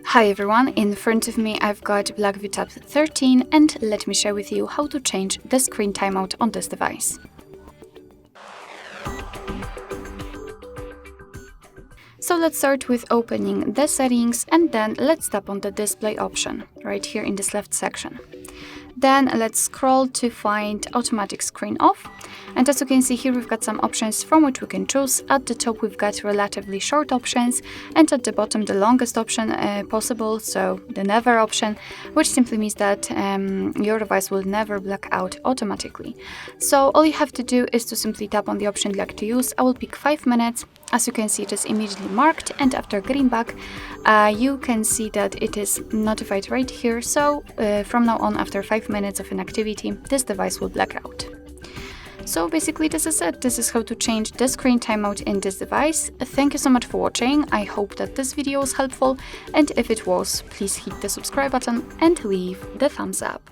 Hi everyone, in front of me I've got Blackview Tab 13 and let me share with you how to change the screen timeout on this device. So let's start with opening the settings and then let's tap on the display option right here in this left section. Then let's scroll to find automatic screen off. And as you can see here, we've got some options from which we can choose. At the top, we've got relatively short options, and at the bottom, the longest option possible, so the never option, which simply means that your device will never black out automatically. So all you have to do is to simply tap on the option you'd like to use. I will pick 5 minutes. As you can see, it is immediately marked, and after getting back, you can see that it is notified right here. So from now on, after 5 minutes of inactivity, this device will black out. So basically this is it. This is how to change the screen timeout in this device. Thank you so much for watching. I hope that this video was helpful, and if it was, please hit the subscribe button and leave the thumbs up.